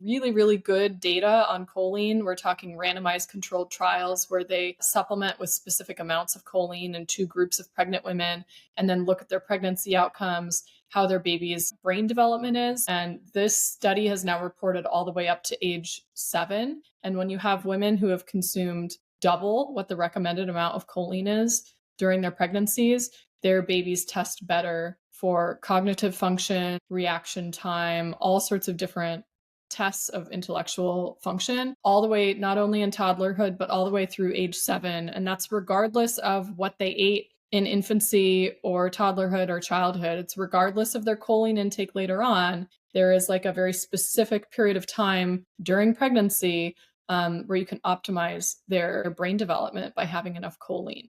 really, really good data on choline. We're talking randomized controlled trials where they supplement with specific amounts of choline in two groups of pregnant women and then look at their pregnancy outcomes, how their baby's brain development is. And this study has now reported all the way up to age 7. And when you have women who have consumed double what the recommended amount of choline is during their pregnancies, their babies test better for cognitive function, reaction time, all sorts of different tests of intellectual function, all the way not only in toddlerhood, but all the way through age 7. And that's regardless of what they ate in infancy or toddlerhood or childhood. It's regardless of their choline intake later on. There is like a very specific period of time during pregnancy where you can optimize their brain development by having enough choline.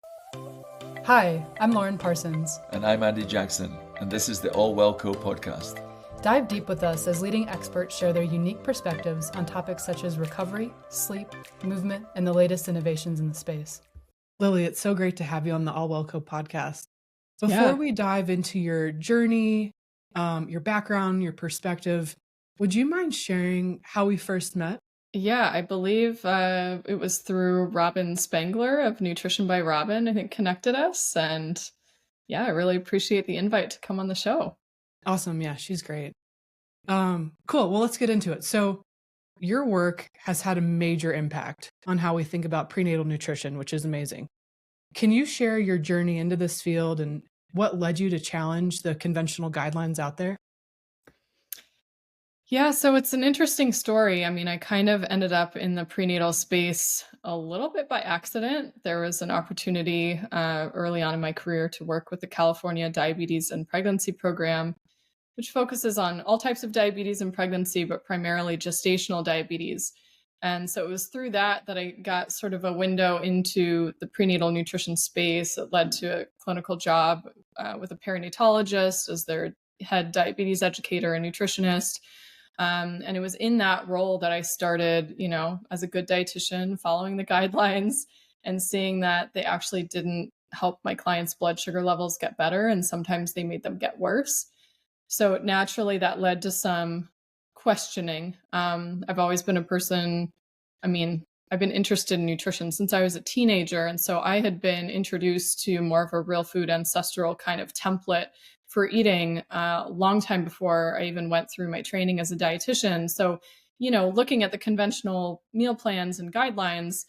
Hi, I'm Lauren Parsons. And I'm Andy Jackson, and this is the ALWELLCO Podcast. Dive deep with us as leading experts share their unique perspectives on topics such as recovery, sleep, movement, and the latest innovations in the space. Lily, it's so great to have you on the ALWELLCO Podcast. Before we dive into your journey, your background, your perspective, would you mind sharing how we first met? Yeah, I believe it was through Robin Spangler of Nutrition by Robin, I think, connected us. And yeah, I really appreciate the invite to come on the show. Awesome. Yeah, she's great. Cool. Well, let's get into it. So your work has had a major impact on how we think about prenatal nutrition, which is amazing. Can you share your journey into this field and what led you to challenge the conventional guidelines out there? Yeah, so it's an interesting story. I mean, I kind of ended up in the prenatal space a little bit by accident. There was an opportunity early on in my career to work with the California Diabetes and Pregnancy Program, which focuses on all types of diabetes in pregnancy, but primarily gestational diabetes. And so it was through that I got sort of a window into the prenatal nutrition space. It led to a clinical job with a perinatologist as their head diabetes educator and nutritionist. And it was in that role that I started, as a good dietitian, following the guidelines and seeing that they actually didn't help my clients' blood sugar levels get better. And sometimes they made them get worse. So naturally that led to some questioning. I've always been a person, I've been interested in nutrition since I was a teenager. And so I had been introduced to more of a real food ancestral kind of template for eating a long time before I even went through my training as a dietitian. So, looking at the conventional meal plans and guidelines,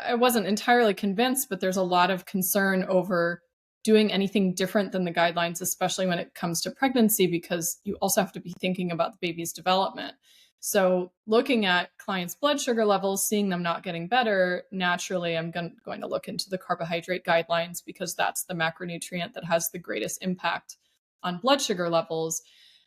I wasn't entirely convinced, but there's a lot of concern over doing anything different than the guidelines, especially when it comes to pregnancy, because you also have to be thinking about the baby's development. So looking at clients' blood sugar levels, seeing them not getting better, naturally, I'm going to look into the carbohydrate guidelines because that's the macronutrient that has the greatest impact on blood sugar levels.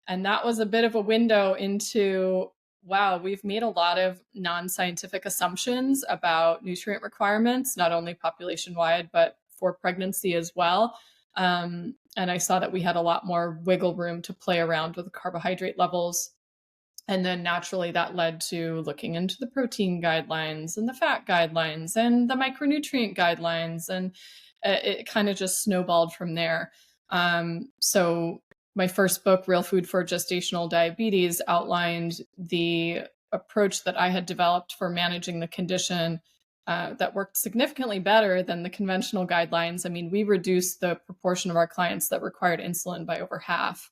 And that was a bit of a window into, wow, we've made a lot of non-scientific assumptions about nutrient requirements, not only population-wide, but for pregnancy as well. And I saw that we had a lot more wiggle room to play around with the carbohydrate levels. And then naturally that led to looking into the protein guidelines and the fat guidelines and the micronutrient guidelines. And it kind of just snowballed from there. So my first book, Real Food for Gestational Diabetes, outlined the approach that I had developed for managing the condition that worked significantly better than the conventional guidelines. We reduced the proportion of our clients that required insulin by over half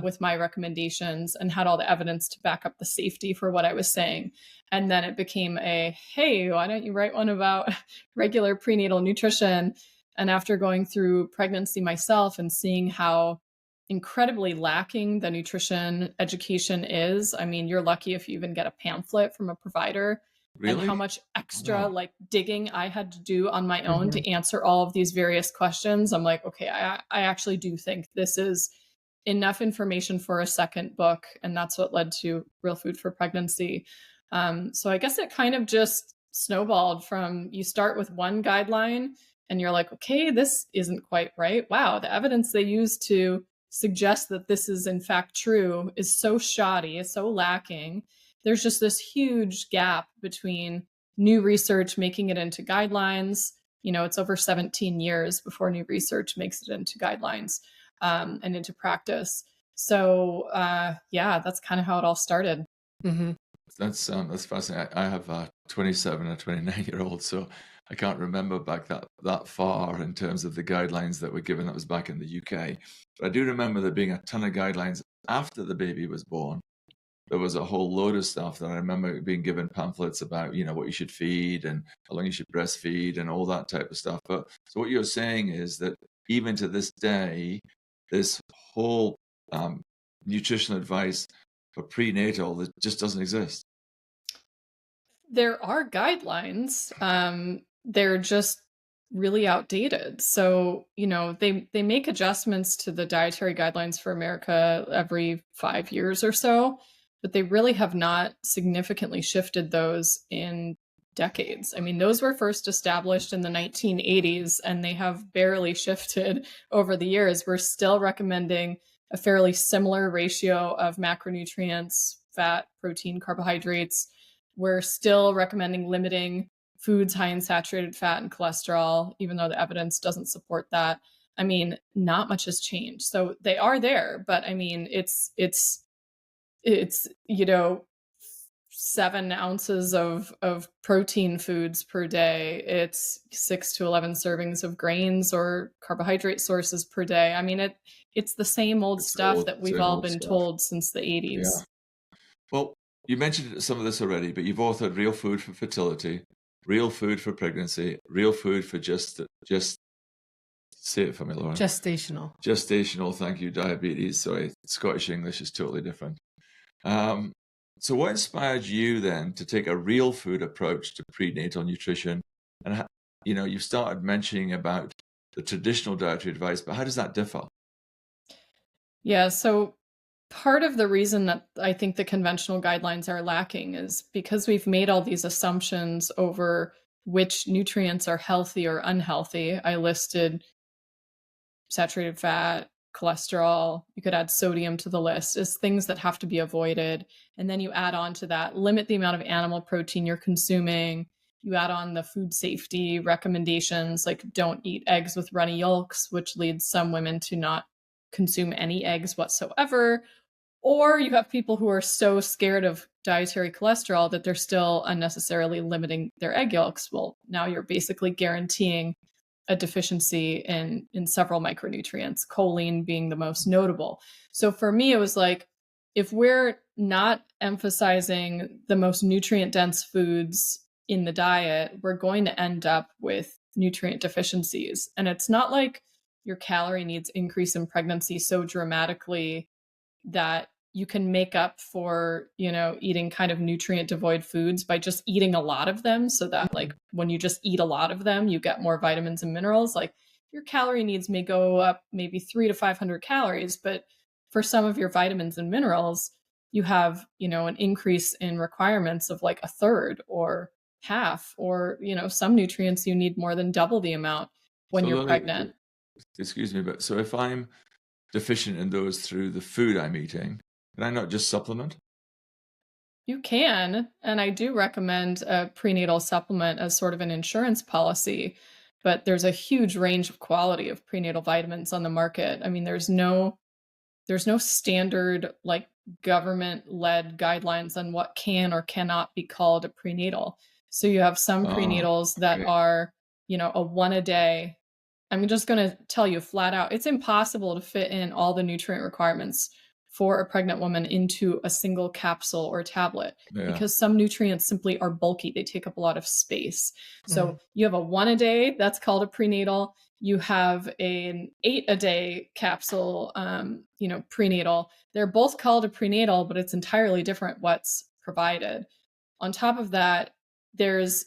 with my recommendations and had all the evidence to back up the safety for what I was saying. And then it became hey, why don't you write one about regular prenatal nutrition? And after going through pregnancy myself and seeing how incredibly lacking the nutrition education is, you're lucky if you even get a pamphlet from a provider. Really? And how much extra digging I had to do on my own to answer all of these various questions. I'm like, okay, I actually do think this is enough information for a second book. And that's what led to Real Food for Pregnancy. So I guess it kind of just snowballed from, you start with one guideline and you're like, okay, this isn't quite right. Wow, the evidence they use to suggest that this is in fact true is so shoddy, is so lacking. There's just this huge gap between new research making it into guidelines. It's over 17 years before new research makes it into guidelines and into practice. So that's kind of how it all started. Mm-hmm. That's fascinating. I have a 27 and a 29-year-old, so I can't remember back that far in terms of the guidelines that were given. That was back in the UK. But I do remember there being a ton of guidelines after the baby was born. There was a whole load of stuff that I remember being given pamphlets about, what you should feed and how long you should breastfeed and all that type of stuff. But so what you're saying is that even to this day, this whole nutritional advice for prenatal that just doesn't exist. There are guidelines. They're just really outdated. So, they make adjustments to the dietary guidelines for America every 5 years or so, but they really have not significantly shifted those in decades. I mean, those were first established in the 1980s, and they have barely shifted over the years. We're still recommending a fairly similar ratio of macronutrients, fat, protein, carbohydrates. We're still recommending limiting foods high in saturated fat and cholesterol, even though the evidence doesn't support that. I mean, not much has changed. So they are there, but I mean, it's 7 ounces of protein foods per day. It's 6 to 11 servings of grains or carbohydrate sources per day. I mean, it's the same old stuff that we've all been told since the 80s. Yeah. Well, you mentioned some of this already, but you've authored Real Food for Fertility, Real Food for Pregnancy, Real Food for just say it for me, Laura. Gestational, thank you, diabetes. Sorry, Scottish English is totally different. So what inspired you then to take a real food approach to prenatal nutrition? And, you started mentioning about the traditional dietary advice, but how does that differ? Yeah, so part of the reason that I think the conventional guidelines are lacking is because we've made all these assumptions over which nutrients are healthy or unhealthy. I listed saturated fat, cholesterol, you could add sodium to the list as things that have to be avoided. And then you add on to that, limit the amount of animal protein you're consuming. You add on the food safety recommendations, like don't eat eggs with runny yolks, which leads some women to not consume any eggs whatsoever. Or you have people who are so scared of dietary cholesterol that they're still unnecessarily limiting their egg yolks. Well, now you're basically guaranteeing a deficiency in several micronutrients, choline being the most notable. So for me, it was like, if we're not emphasizing the most nutrient dense foods in the diet, we're going to end up with nutrient deficiencies. And it's not like your calorie needs increase in pregnancy so dramatically that you can make up for, eating kind of nutrient devoid foods by just eating a lot of them, so that like when you just eat a lot of them, you get more vitamins and minerals. Like your calorie needs may go up maybe 300 to 500 calories, but for some of your vitamins and minerals, you have, an increase in requirements of like a third or half, or, some nutrients you need more than double the amount when you're pregnant. Excuse me, but so if I'm deficient in those through the food I'm eating, can I not just supplement? You can, and I do recommend a prenatal supplement as sort of an insurance policy, but there's a huge range of quality of prenatal vitamins on the market. I mean, there's no standard like government-led guidelines on what can or cannot be called a prenatal. So you have some prenatals that are, a 1 a day. I'm just going to tell you flat out, it's impossible to fit in all the nutrient requirements for a pregnant woman into a single capsule or tablet, because some nutrients simply are bulky. They take up a lot of space. So you have a 1 a day, that's called a prenatal. You have an 8 a day capsule, prenatal. They're both called a prenatal, but it's entirely different what's provided. On top of that, there's,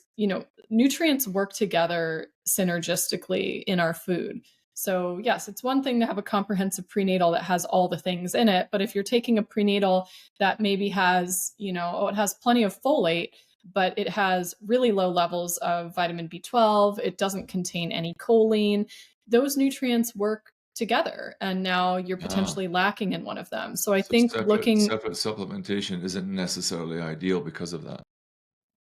nutrients work together synergistically in our food. So yes, it's one thing to have a comprehensive prenatal that has all the things in it, but if you're taking a prenatal that maybe has, it has plenty of folate, but it has really low levels of vitamin B12, it doesn't contain any choline, those nutrients work together, and now you're potentially lacking in one of them. So I think separate supplementation isn't necessarily ideal because of that.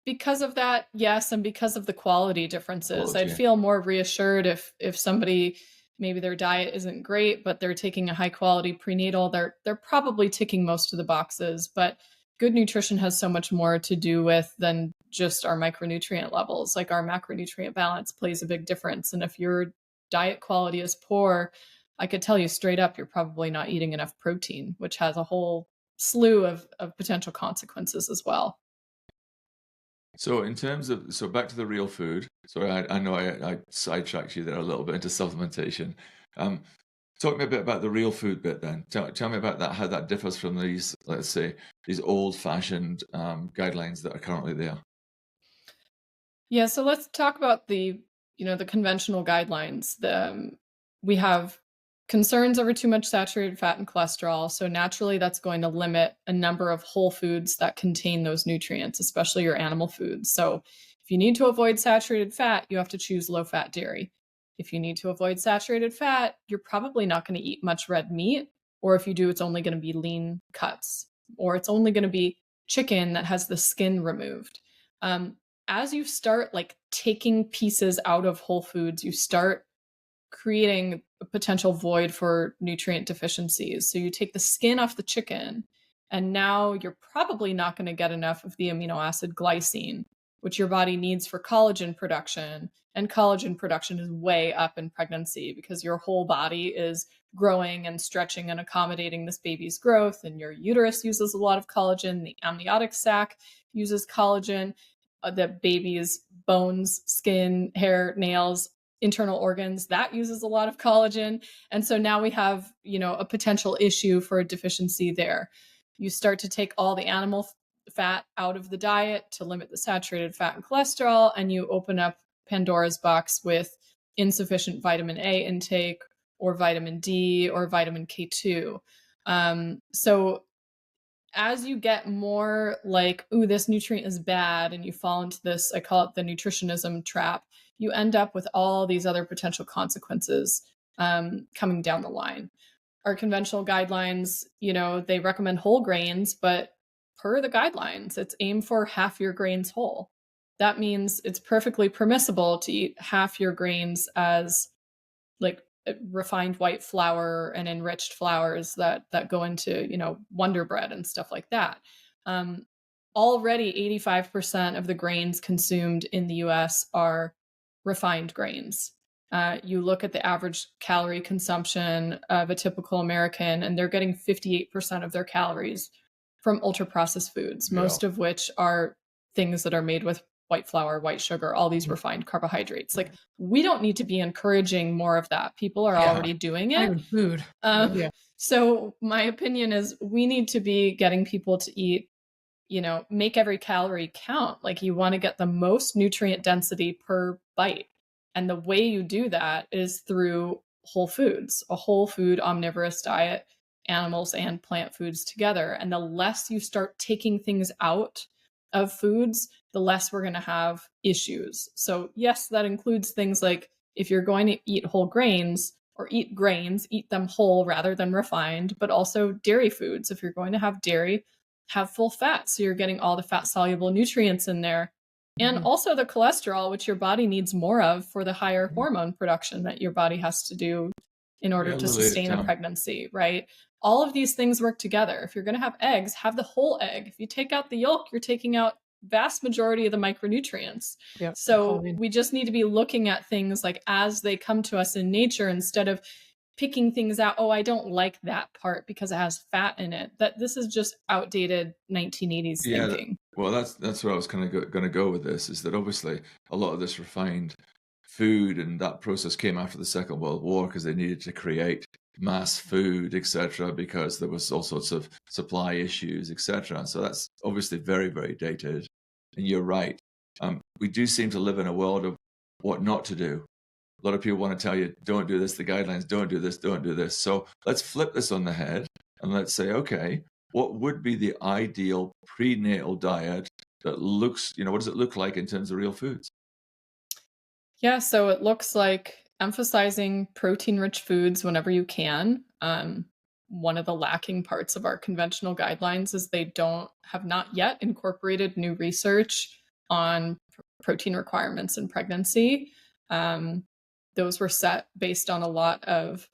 Because of that, yes, and because of the quality differences. I'd feel more reassured if somebody, maybe their diet isn't great, but they're taking a high quality prenatal. They're probably ticking most of the boxes. But good nutrition has so much more to do with than just our micronutrient levels. Like our macronutrient balance plays a big difference. And if your diet quality is poor, I could tell you straight up, you're probably not eating enough protein, which has a whole slew of potential consequences as well. So in terms of, so back to the real food. Sorry, I know I sidetracked you there a little bit into supplementation. Talk me a bit about the real food bit then. Tell me about that, how that differs from these, let's say, these old-fashioned guidelines that are currently there. Yeah, so let's talk about the conventional guidelines. We have concerns over too much saturated fat and cholesterol. So naturally, that's going to limit a number of whole foods that contain those nutrients, especially your animal foods. So if you need to avoid saturated fat, you have to choose low-fat dairy. If you need to avoid saturated fat, you're probably not going to eat much red meat. Or if you do, it's only going to be lean cuts, or it's only going to be chicken that has the skin removed. As you start like taking pieces out of whole foods, you start creating a potential void for nutrient deficiencies. So you take the skin off the chicken, and now you're probably not going to get enough of the amino acid glycine, which your body needs for collagen production. And collagen production is way up in pregnancy because your whole body is growing and stretching and accommodating this baby's growth. And your uterus uses a lot of collagen. The amniotic sac uses collagen. The baby's bones, skin, hair, nails, internal organs, that uses a lot of collagen. And so now we have, a potential issue for a deficiency there. You start to take all the animal fat out of the diet to limit the saturated fat and cholesterol, and you open up Pandora's box with insufficient vitamin A intake or vitamin D or vitamin K2. So as you get more like, ooh, this nutrient is bad, and you fall into this, I call it the nutritionism trap, you end up with all these other potential consequences coming down the line. Our conventional guidelines, they recommend whole grains, but per the guidelines, it's aim for half your grains whole. That means it's perfectly permissible to eat half your grains as like refined white flour and enriched flours that go into, Wonder Bread and stuff like that. Already 85% of the grains consumed in the US are refined grains. You look at the average calorie consumption of a typical American, and they're getting 58% of their calories from ultra processed foods, most of which are things that are made with white flour, white sugar, all these refined carbohydrates. Like, we don't need to be encouraging more of that. People are already doing it. Food. So my opinion is we need to be getting people to eat, make every calorie count. Like, you want to get the most nutrient density per bite. And the way you do that is through whole foods, a whole food omnivorous diet, animals and plant foods together. And the less you start taking things out of foods, the less we're going to have issues. So yes, that includes things like, if you're going to eat whole grains or eat grains, eat them whole rather than refined, but also dairy foods. If you're going to have dairy, have full fat, so you're getting all the fat soluble nutrients in there. And also the cholesterol, which your body needs more of for the higher hormone production that your body has to do in order to sustain a pregnancy, right? All of these things work together. If you're going to have eggs, have the whole egg. If you take out the yolk, you're taking out vast majority of the micronutrients. So we just need to be looking at things like as they come to us in nature, instead of picking things out. Oh, I don't like that part because it has fat in it. That this is just outdated 1980s thinking. Well, that's where I was kind of going to go with this, is that obviously a lot of this refined food and that process came after the Second World War, because they needed to create mass food, etc., because there was all sorts of supply issues, etc. So that's obviously very, very dated. And you're right. We do seem to live in a world of what not to do. A lot of people want to tell you, don't do this, the guidelines, don't do this, don't do this. So let's flip this on the head and let's say, okay, what would be the ideal prenatal diet that looks, what does it look like in terms of real foods? Yeah, so it looks like emphasizing protein-rich foods whenever you can. One of the lacking parts of our conventional guidelines is they have not yet incorporated new research on protein requirements in pregnancy. Those were set based on a lot of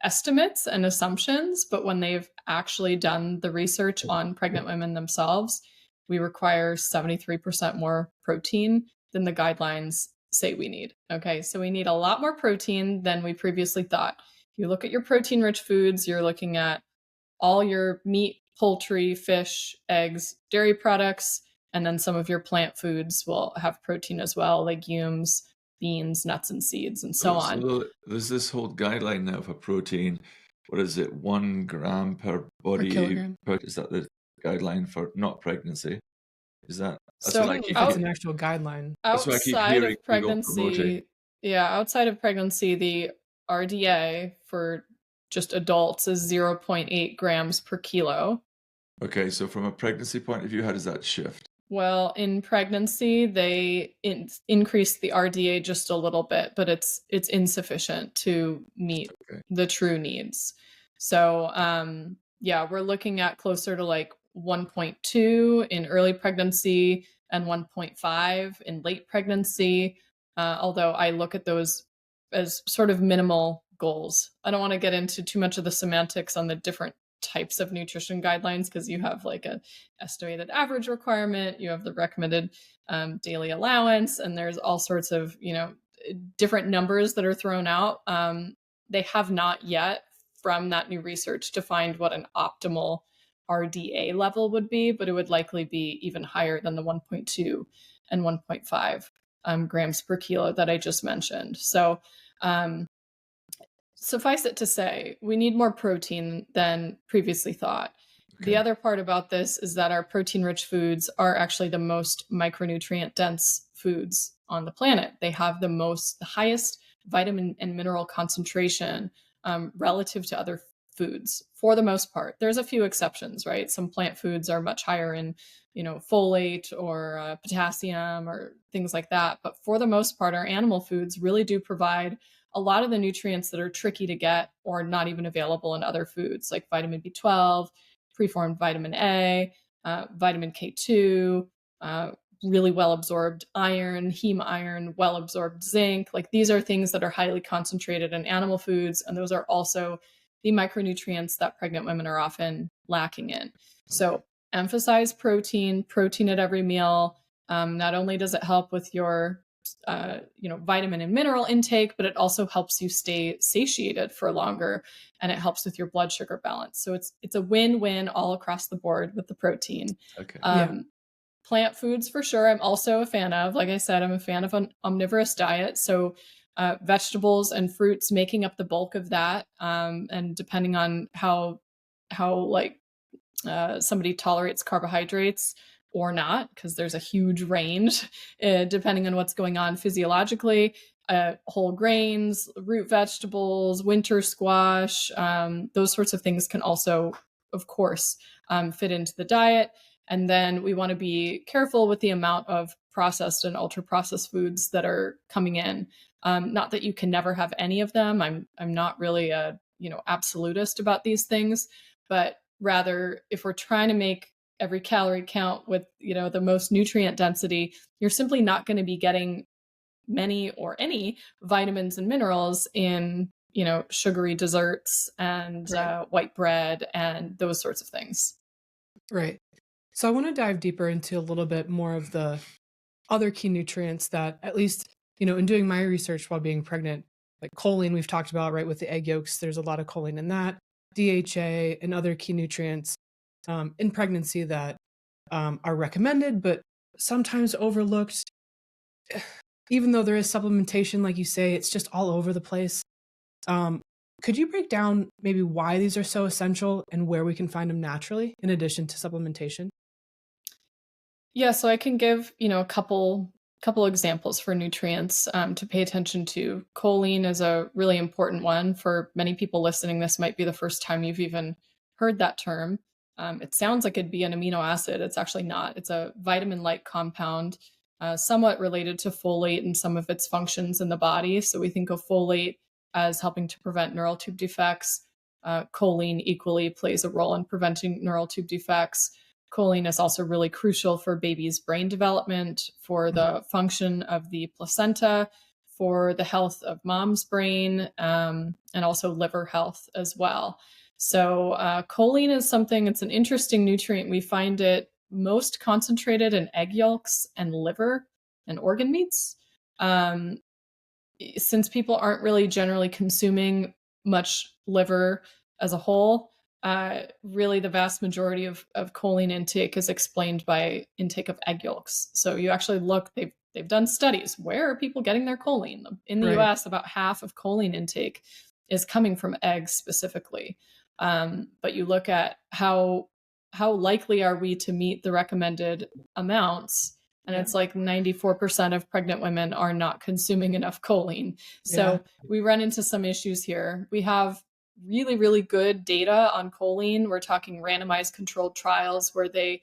estimates and assumptions, but when they've actually done the research on pregnant women themselves, we require 73% more protein than the guidelines say we need. Okay, so we need a lot more protein than we previously thought. If you look at your protein-rich foods, you're looking at all your meat, poultry, fish, eggs, dairy products, and then some of your plant foods will have protein as well, legumes, beans, nuts, and seeds, and so on. So there's this whole guideline now for protein. What is it? 1 gram per body. kilogram. Is that the guideline for not pregnancy? Is that? That's So what I If keep it's hearing. an actual guideline. That's what I keep Outside hearing of people promoting. pregnancy, outside of pregnancy, the RDA for just adults is 0.8 grams per kilo. Okay, so from a pregnancy point of view, how does that shift? Well, in pregnancy, they increase the RDA just a little bit, but it's insufficient to meet Okay. the true needs. So, we're looking at closer to like 1.2 in early pregnancy and 1.5 in late pregnancy. Although I look at those as sort of minimal goals. I don't want to get into too much of the semantics on the different types of nutrition guidelines because you have like a estimated average requirement, you have the recommended daily allowance, and there's all sorts of different numbers that are thrown out. They have not yet, from that new research, defined what an optimal RDA level would be, but it would likely be even higher than the 1.2 and 1.5 grams per kilo that I just mentioned. So suffice it to say, we need more protein than previously thought. Okay. The other part about this is that our protein-rich foods are actually the most micronutrient-dense foods on the planet. They have the highest vitamin and mineral concentration relative to other foods, for the most part. There's a few exceptions, right? Some plant foods are much higher in, folate or potassium or things like that. But for the most part, our animal foods really do provide a lot of the nutrients that are tricky to get or not even available in other foods, like vitamin B12, preformed vitamin A, vitamin K2, really well-absorbed iron, heme iron, well-absorbed zinc. Like these are things that are highly concentrated in animal foods, and those are also the micronutrients that pregnant women are often lacking in. So emphasize protein at every meal. Not only does it help with your vitamin and mineral intake, but it also helps you stay satiated for longer, and it helps with your blood sugar balance. So it's a win-win all across the board with the protein. Okay. Plant foods for sure. I'm also a fan of, like I said, I'm a fan of an omnivorous diet. So vegetables and fruits making up the bulk of that. And depending on how somebody tolerates carbohydrates or not, because there's a huge range depending on what's going on physiologically. Whole grains, root vegetables, winter squash, those sorts of things can also, of course, fit into the diet. And then we want to be careful with the amount of processed and ultra-processed foods that are coming in. Not that you can never have any of them. I'm not really a absolutist about these things, but rather if we're trying to make every calorie count with the most nutrient density, you're simply not going to be getting many or any vitamins and minerals in sugary desserts and white bread and those sorts of things. Right. So I want to dive deeper into a little bit more of the other key nutrients that, at least, in doing my research while being pregnant, like choline, we've talked about, right, with the egg yolks, there's a lot of choline in that, DHA and other key nutrients in pregnancy that are recommended, but sometimes overlooked. Even though there is supplementation, like you say, it's just all over the place. Could you break down maybe why these are so essential and where we can find them naturally in addition to supplementation? Yeah, so I can give, a couple examples for nutrients to pay attention to. Choline is a really important one. For many people listening, this might be the first time you've even heard that term. It sounds like it'd be an amino acid. It's actually not. It's a vitamin-like compound, somewhat related to folate and some of its functions in the body. So we think of folate as helping to prevent neural tube defects. Choline equally plays a role in preventing neural tube defects. Choline is also really crucial for babies' brain development, for the function of the placenta, for the health of mom's brain, and also liver health as well. So choline is something, it's an interesting nutrient. We find it most concentrated in egg yolks and liver and organ meats. Since people aren't really generally consuming much liver as a whole, really the vast majority of choline intake is explained by intake of egg yolks. So you actually look, they've done studies. Where are people getting their choline? In the US, about half of choline intake is coming from eggs specifically. But you look at how likely are we to meet the recommended amounts, and it's like 94% of pregnant women are not consuming enough choline. So we run into some issues here. We have really, really good data on choline. We're talking randomized controlled trials where they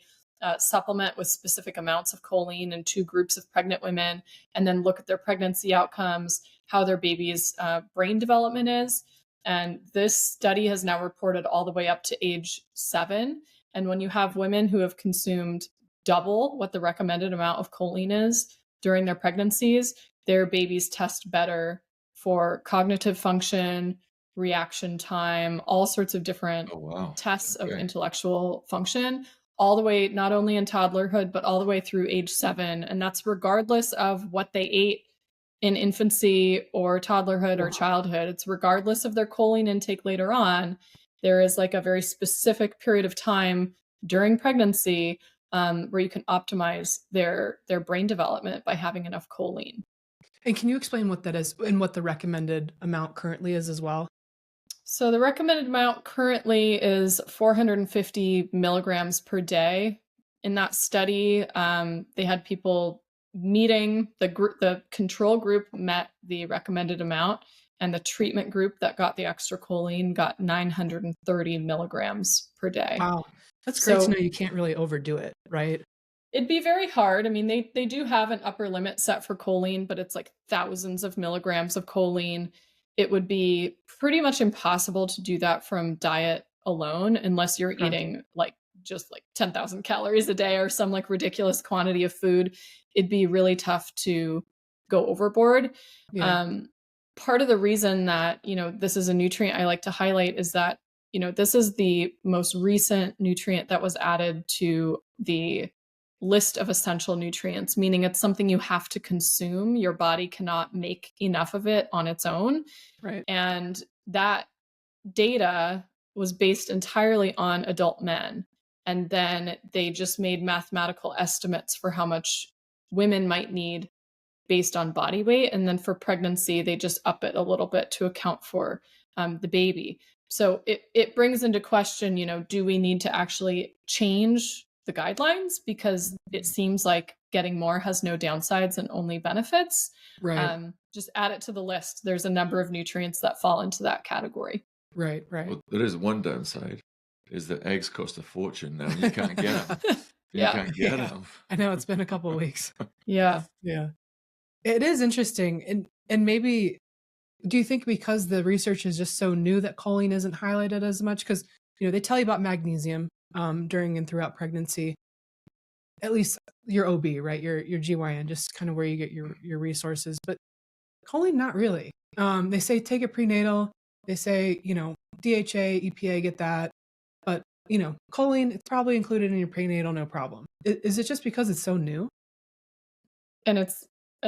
supplement with specific amounts of choline in 2 groups of pregnant women, and then look at their pregnancy outcomes, how their baby's brain development is. And this study has now reported all the way up to age 7. And when you have women who have consumed double what the recommended amount of choline is during their pregnancies, their babies test better for cognitive function, reaction time, all sorts of different tests of intellectual function, all the way, not only in toddlerhood, but all the way through age 7. And that's regardless of what they ate in infancy or toddlerhood or childhood. It's regardless of their choline intake later on. There is like a very specific period of time during pregnancy where you can optimize their brain development by having enough choline. And can you explain what that is and what the recommended amount currently is as well? So the recommended amount currently is 450 milligrams per day. In that study, they had people meeting the control group met the recommended amount, and the treatment group that got the extra choline got 930 milligrams per day. Wow. That's great to know you can't really overdo it, right? It'd be very hard. I mean, they do have an upper limit set for choline, but it's like thousands of milligrams of choline. It would be pretty much impossible to do that from diet alone unless you're eating just 10,000 calories a day or some like ridiculous quantity of food. It'd be really tough to go overboard. Part of the reason that, this is a nutrient I like to highlight is that, this is the most recent nutrient that was added to the list of essential nutrients, meaning it's something you have to consume. Your body cannot make enough of it on its own. Right. And that data was based entirely on adult men. And then they just made mathematical estimates for how much women might need based on body weight. And then for pregnancy, they just up it a little bit to account for the baby. So it brings into question, do we need to actually change the guidelines? Because it seems like getting more has no downsides and only benefits. Right. Just add it to the list. There's a number of nutrients that fall into that category. Right. Well, there is one downside, is that eggs cost a fortune now. You can't get them. You can't get them. I know, it's been a couple of weeks. Yeah. It is interesting. And maybe, do you think because the research is just so new that choline isn't highlighted as much? Because, they tell you about magnesium during and throughout pregnancy, at least your OB, right? Your GYN, just kind of where you get your resources. But choline, not really. They say take it prenatal. They say, DHA, EPA, get that. But, choline, it's probably included in your prenatal, no problem. Is it just because it's so new? And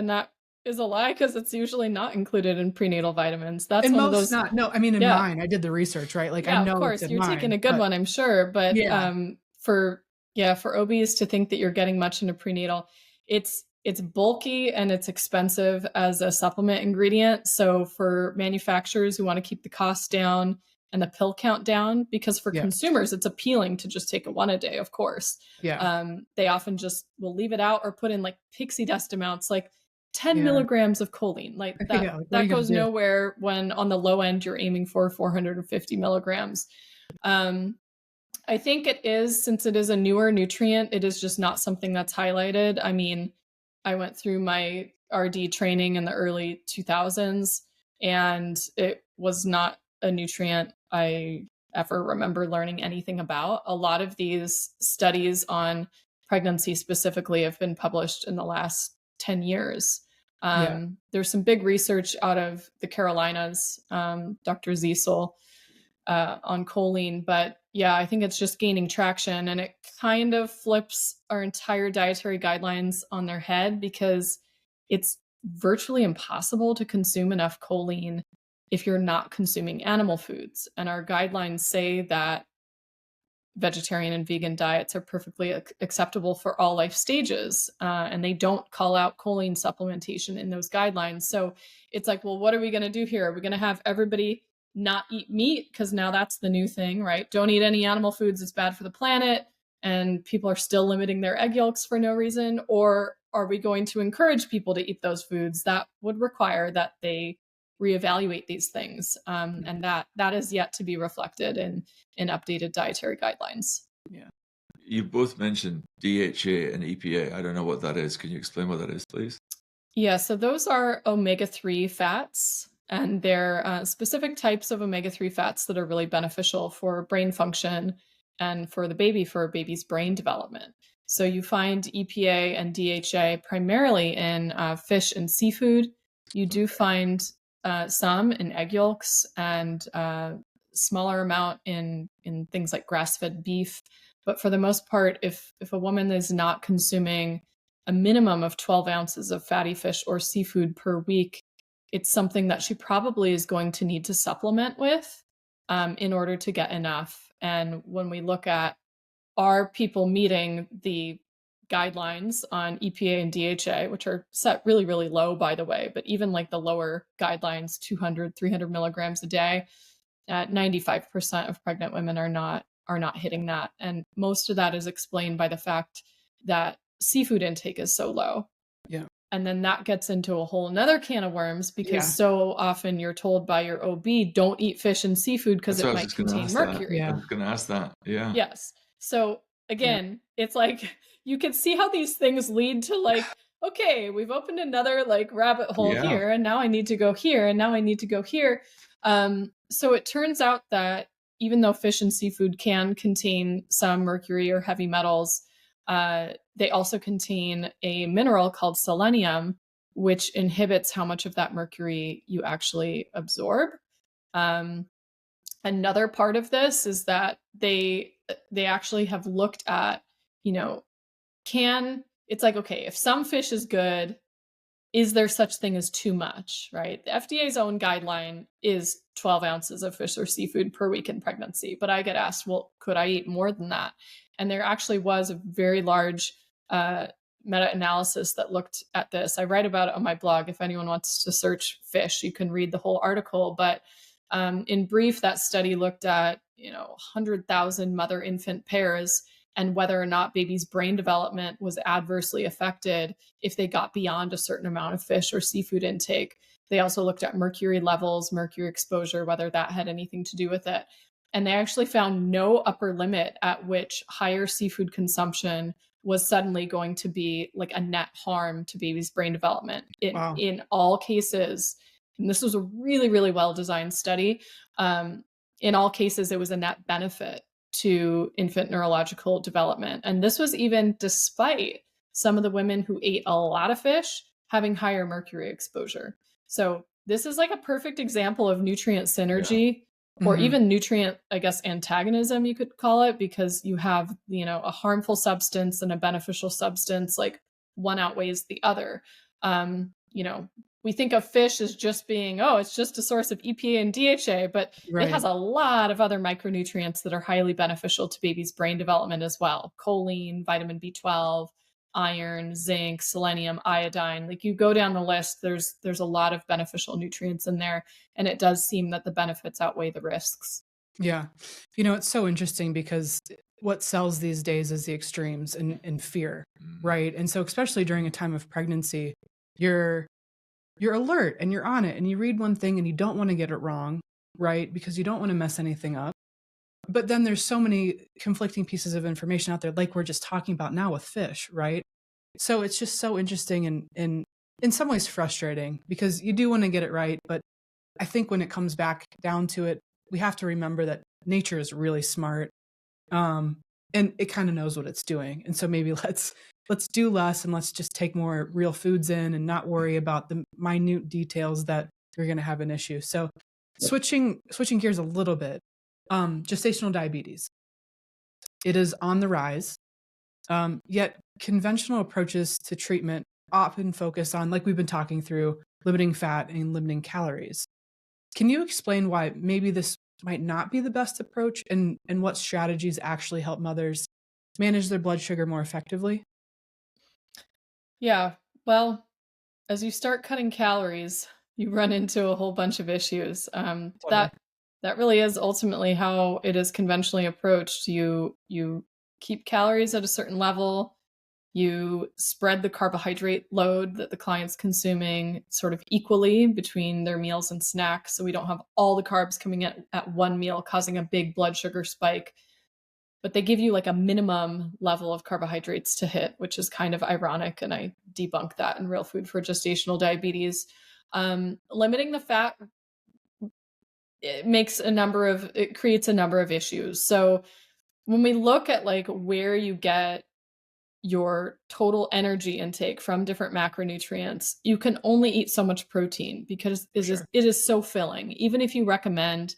that is a lie, because it's usually not inclued in prenatal vitamins. That's in one most, of those. not. No, I mean, in mine, I did the research, right? Like, I know, of course, it's in you're mine, taking a good one, I'm sure. But for OBs to think that you're getting much into prenatal, it's bulky and it's expensive as a supplement ingredient. So for manufacturers who want to keep the cost down and the pill count down, because for consumers, it's appealing to just take one a day, of course. They often just will leave it out or put in like pixie dust amounts, like 10 milligrams of choline. Like that goes nowhere when on the low end, you're aiming for 450 milligrams. I think it is, since it is a newer nutrient, it is just not something that's highlighted. I mean, I went through my RD training in the early 2000s, and it was not a nutrient I ever remember learning anything about. A lot of these studies on pregnancy specifically have been published in the last 10 years. Yeah. There's some big research out of the Carolinas, Dr. Ziesel, on choline. But yeah, I think it's just gaining traction, and it kind of flips our entire dietary guidelines on their head, because it's virtually impossible to consume enough choline if you're not consuming animal foods. And our guidelines say that vegetarian and vegan diets are perfectly acceptable for all life stages. And they don't call out choline supplementation in those guidelines. So it's like, well, what are we going to do here? Are we going to have everybody not eat meat? Because now that's the new thing, right? Don't eat any animal foods. It's bad for the planet. And people are still limiting their egg yolks for no reason. Or are we going to encourage people to eat those foods? That would require that they reevaluate these things. And that is yet to be reflected in updated dietary guidelines. Yeah. You both mentioned DHA and EPA. I don't know what that is. Can you explain what that is, please? Yeah, so those are omega-3 fats, and they're specific types of omega-3 fats that are really beneficial for brain function and for the baby, for a baby's brain development. So you find EPA and DHA primarily in fish and seafood. You do find some in egg yolks, and smaller amount in things like grass-fed beef. But for the most part, if a woman is not consuming a minimum of 12 ounces of fatty fish or seafood per week, it's something that she probably is going to need to supplement with in order to get enough. And when we look at, are people meeting the guidelines on EPA and DHA, which are set really, really low, by the way, but even like the lower guidelines, 200, 300 milligrams a day, 95% of pregnant women are not hitting that. And most of that is explained by the fact that seafood intake is so low. Yeah. And then that gets into a whole nother can of worms, because so often you're told by your OB, don't eat fish and seafood because it might contain mercury. I was going to ask that. Yeah. Yes. So again, it's like, you can see how these things lead to like, okay, we've opened another like rabbit hole here, and now I need to go here, and now I need to go here. So it turns out that even though fish and seafood can contain some mercury or heavy metals, they also contain a mineral called selenium, which inhibits how much of that mercury you actually absorb. Another part of this is that they actually have looked at, it's like, okay, if some fish is good, is there such thing as too much, right? The FDA's own guideline is 12 ounces of fish or seafood per week in pregnancy. But I get asked, well, could I eat more than that? And there actually was a very large meta-analysis that looked at this. I write about it on my blog. If anyone wants to search fish, you can read the whole article. But in brief, that study looked at 100,000 mother-infant pairs and whether or not baby's brain development was adversely affected if they got beyond a certain amount of fish or seafood intake. They also looked at mercury levels, mercury exposure, whether that had anything to do with it. And they actually found no upper limit at which higher seafood consumption was suddenly going to be like a net harm to baby's brain development. In all cases, and this was a really, really well-designed study, in all cases, it was a net benefit to infant neurological development. And this was even despite some of the women who ate a lot of fish having higher mercury exposure. So this is like a perfect example of nutrient synergy, or even nutrient, I guess, antagonism, you could call it, because you have, a harmful substance and a beneficial substance, like one outweighs the other. We think of fish as just being, it's just a source of EPA and DHA, but it has a lot of other micronutrients that are highly beneficial to baby's brain development as well. Choline, vitamin B12, iron, zinc, selenium, iodine. Like you go down the list, there's a lot of beneficial nutrients in there. And it does seem that the benefits outweigh the risks. Yeah. It's so interesting because what sells these days is the extremes and fear, right? And so especially during a time of pregnancy, you're alert and you're on it and you read one thing and you don't want to get it wrong, right? Because you don't want to mess anything up. But then there's so many conflicting pieces of information out there, like we're just talking about now with fish, right? So it's just so interesting and in some ways frustrating because you do want to get it right. But I think when it comes back down to it, we have to remember that nature is really smart and it kind of knows what it's doing. And so maybe let's let's do less and let's just take more real foods in and not worry about the minute details that you're going to have an issue. So switching gears a little bit, gestational diabetes. It is on the rise, yet conventional approaches to treatment often focus on, like we've been talking through, limiting fat and limiting calories. Can you explain why maybe this might not be the best approach, and what strategies actually help mothers manage their blood sugar more effectively? Yeah. Well, as you start cutting calories, you run into a whole bunch of issues. Totally. That really is ultimately how it is conventionally approached. You keep calories at a certain level. You spread the carbohydrate load that the client's consuming sort of equally between their meals and snacks, so we don't have all the carbs coming in at one meal, causing a big blood sugar spike. But they give you like a minimum level of carbohydrates to hit, which is kind of ironic. And I debunk that in Real Food for Gestational Diabetes. Limiting the fat, it creates a number of issues. So when we look at like where you get your total energy intake from different macronutrients, you can only eat so much protein because it is so filling. Even if you recommend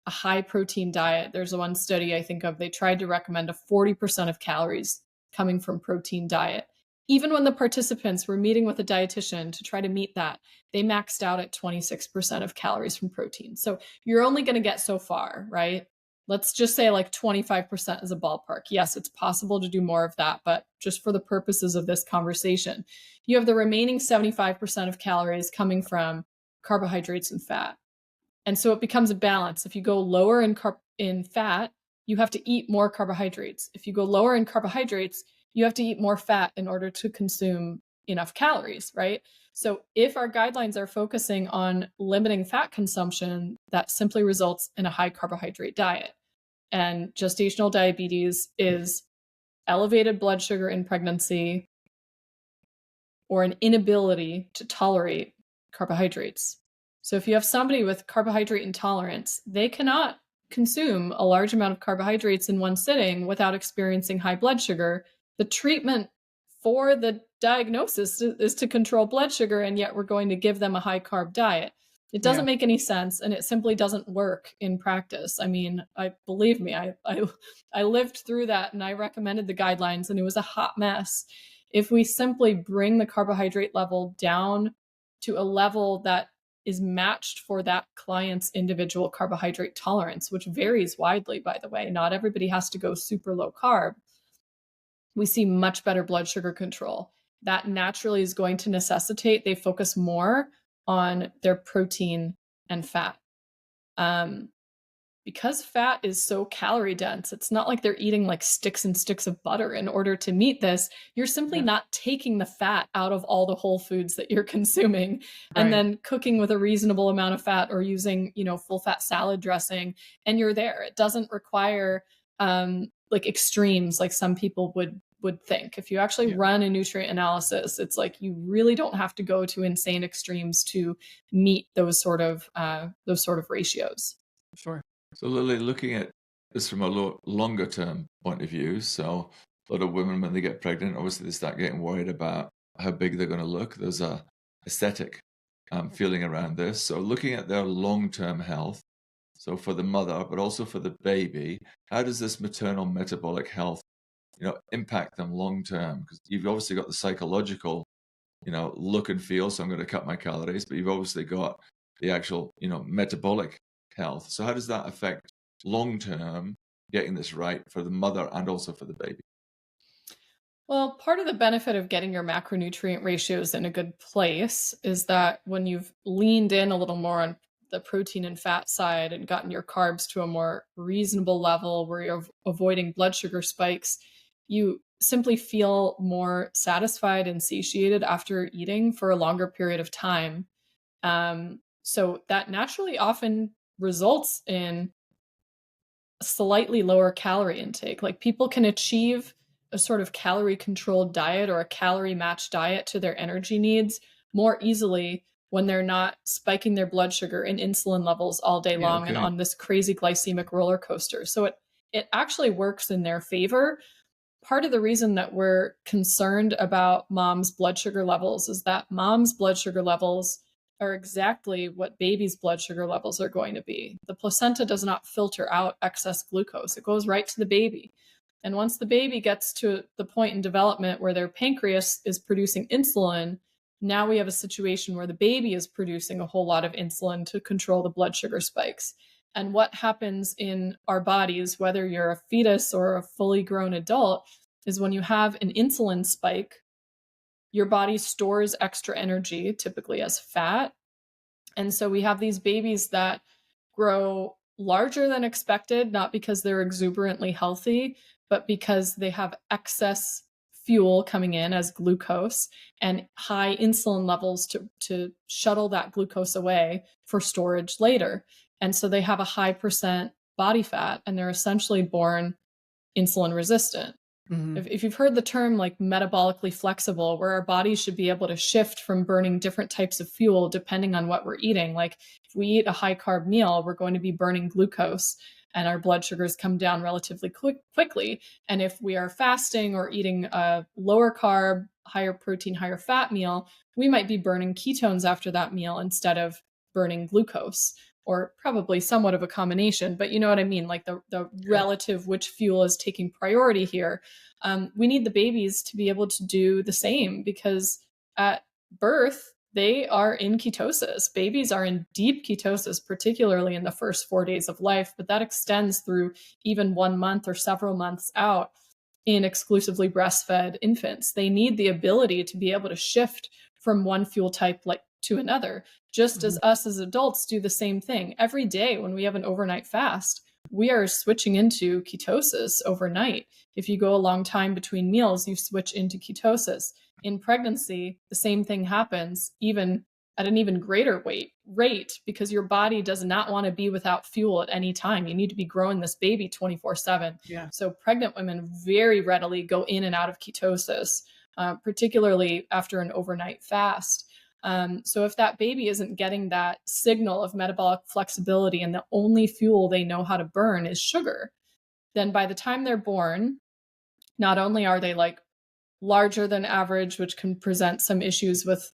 a high protein diet, there's one study I think of, they tried to recommend a 40% of calories coming from protein diet. Even when the participants were meeting with a dietitian to try to meet that, they maxed out at 26% of calories from protein. So you're only going to get so far, right? Let's just say like 25% is a ballpark. Yes, it's possible to do more of that, but just for the purposes of this conversation, you have the remaining 75% of calories coming from carbohydrates and fat. And so it becomes a balance. If you go lower in fat, you have to eat more carbohydrates. If you go lower in carbohydrates, you have to eat more fat in order to consume enough calories, right? So if our guidelines are focusing on limiting fat consumption, that simply results in a high carbohydrate diet. And gestational diabetes is elevated blood sugar in pregnancy or an inability to tolerate carbohydrates. So if you have somebody with carbohydrate intolerance, they cannot consume a large amount of carbohydrates in one sitting without experiencing high blood sugar. The treatment for the diagnosis is to control blood sugar, and yet we're going to give them a high carb diet. It doesn't make any sense, and it simply doesn't work in practice. I mean, believe me, I lived through that, and I recommended the guidelines, and it was a hot mess. If we simply bring the carbohydrate level down to a level that is matched for that client's individual carbohydrate tolerance, which varies widely, by the way, not everybody has to go super low carb, we see much better blood sugar control. That naturally is going to necessitate they focus more on their protein and fat. Because fat is so calorie dense, it's not like they're eating like sticks and sticks of butter in order to meet this. You're simply not taking the fat out of all the whole foods that you're consuming and then cooking with a reasonable amount of fat or using, full fat salad dressing, and you're there. It doesn't require like extremes like some people would think. If you actually run a nutrient analysis, it's like you really don't have to go to insane extremes to meet those sort of ratios. Sure. So Lily, looking at this from a longer term point of view, so a lot of women when they get pregnant, obviously they start getting worried about how big they're going to look. There's a aesthetic feeling around this. So looking at their long-term health, so for the mother, but also for the baby, how does this maternal metabolic health, impact them long-term? Because you've obviously got the psychological, look and feel. So I'm going to cut my calories, but you've obviously got the actual, metabolic health. So how does that affect long-term getting this right for the mother and also for the baby? Well, part of the benefit of getting your macronutrient ratios in a good place is that when you've leaned in a little more on the protein and fat side and gotten your carbs to a more reasonable level where you're avoiding blood sugar spikes, you simply feel more satisfied and satiated after eating for a longer period of time. So that naturally often results in a slightly lower calorie intake. Like people can achieve a sort of calorie controlled diet or a calorie matched diet to their energy needs more easily when they're not spiking their blood sugar and insulin levels all day long and on this crazy glycemic roller coaster. So it actually works in their favor. part of the reason that we're concerned about mom's blood sugar levels is that mom's blood sugar levels are exactly what baby's blood sugar levels are going to be. The placenta does not filter out excess glucose. It goes right to the baby. And once the baby gets to the point in development where their pancreas is producing insulin, now we have a situation where the baby is producing a whole lot of insulin to control the blood sugar spikes. And what happens in our bodies, whether you're a fetus or a fully grown adult, is when you have an insulin spike, your body stores extra energy, typically as fat. And so we have these babies that grow larger than expected, not because they're exuberantly healthy, but because they have excess fuel coming in as glucose and high insulin levels to shuttle that glucose away for storage later. And so they have a high percent body fat, and they're essentially born insulin resistant. Mhm. If you've heard the term like metabolically flexible, where our bodies should be able to shift from burning different types of fuel depending on what we're eating. Like if we eat a high carb meal, we're going to be burning glucose and our blood sugars come down relatively quickly. And if we are fasting or eating a lower carb, higher protein, higher fat meal, we might be burning ketones after that meal instead of burning glucose, or probably somewhat of a combination, but you know what I mean? Like the relative which fuel is taking priority here. We need the babies to be able to do the same, because at birth, they are in ketosis. Babies are in deep ketosis, particularly in the first 4 days of life, but that extends through even 1 month or several months out in exclusively breastfed infants. They need the ability to be able to shift from one fuel type like to another, just as us as adults do the same thing. Every day when we have an overnight fast, we are switching into ketosis overnight. If you go a long time between meals, you switch into ketosis. In pregnancy, the same thing happens, even at an even greater rate, because your body does not want to be without fuel at any time. You need to be growing this baby 24/7. Yeah. So pregnant women very readily go in and out of ketosis, particularly after an overnight fast. So if that baby isn't getting that signal of metabolic flexibility and the only fuel they know how to burn is sugar, then by the time they're born, not only are they like larger than average, which can present some issues with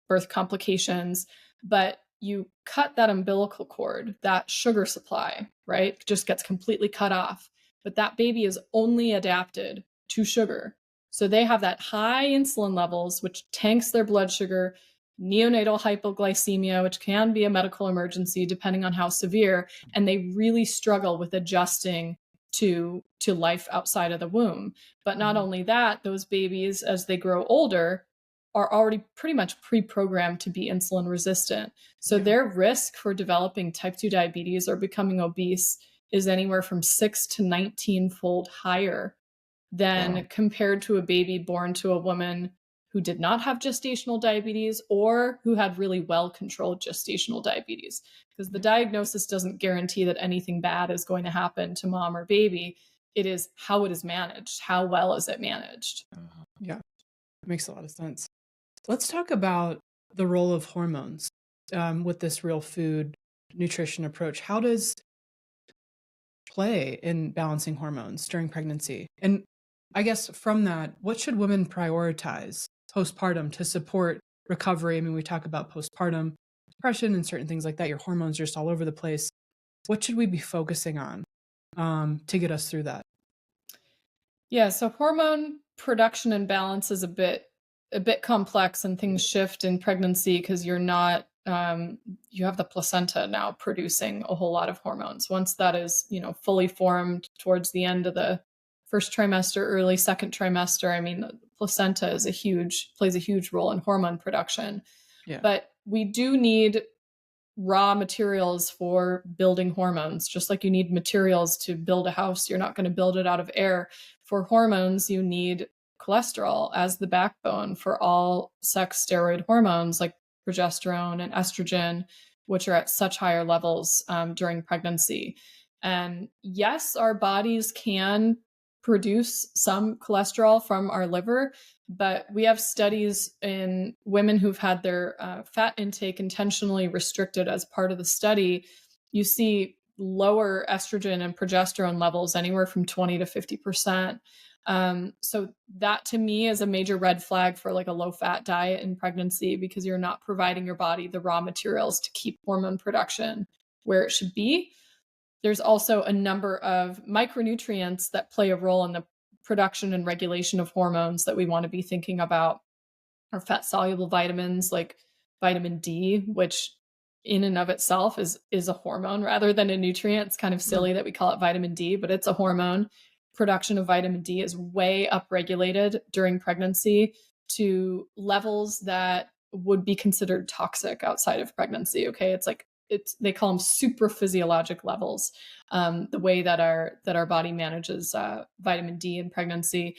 birth complications, but you cut that umbilical cord, that sugar supply, right? Just gets completely cut off. But that baby is only adapted to sugar. So they have that high insulin levels, which tanks their blood sugar, neonatal hypoglycemia, which can be a medical emergency depending on how severe, and they really struggle with adjusting to life outside of the womb. But not only that, those babies, as they grow older, are already pretty much pre-programmed to be insulin resistant. So their risk for developing type 2 diabetes or becoming obese is anywhere from 6 to 19-fold higher than compared to a baby born to a woman who did not have gestational diabetes or who had really well-controlled gestational diabetes. Because the diagnosis doesn't guarantee that anything bad is going to happen to mom or baby. It is how it is managed. How well is it managed? Yeah, makes a lot of sense. Let's talk about the role of hormones with this real food nutrition approach. How does play in balancing hormones during pregnancy? And I guess from that, what should women prioritize postpartum to support recovery? I mean, we talk about postpartum depression and certain things like that. Your hormones are just all over the place. What should we be focusing on to get us through that? Yeah, so hormone production and balance is a bit complex, and things shift in pregnancy because you're not you have the placenta now producing a whole lot of hormones. Once that is, fully formed towards the end of the first trimester, early second trimester, I mean, the placenta plays a huge role in hormone production. Yeah. But we do need raw materials for building hormones, just like you need materials to build a house. You're not going to build it out of air. For hormones, you need cholesterol as the backbone for all sex steroid hormones like progesterone and estrogen, which are at such higher levels during pregnancy. And yes, our bodies can produce some cholesterol from our liver, but we have studies in women who've had their fat intake intentionally restricted as part of the study. You see lower estrogen and progesterone levels anywhere from 20 to 50%. So that to me is a major red flag for like a low fat diet in pregnancy, because you're not providing your body the raw materials to keep hormone production where it should be. There's also a number of micronutrients that play a role in the production and regulation of hormones that we want to be thinking about. Or fat soluble vitamins like vitamin D, which in and of itself is a hormone rather than a nutrient. It's kind of silly that we call it vitamin D, but it's a hormone. Production of vitamin D is way upregulated during pregnancy to levels that would be considered toxic outside of pregnancy. Okay, they call them super physiologic levels. The way that our body manages vitamin D in pregnancy.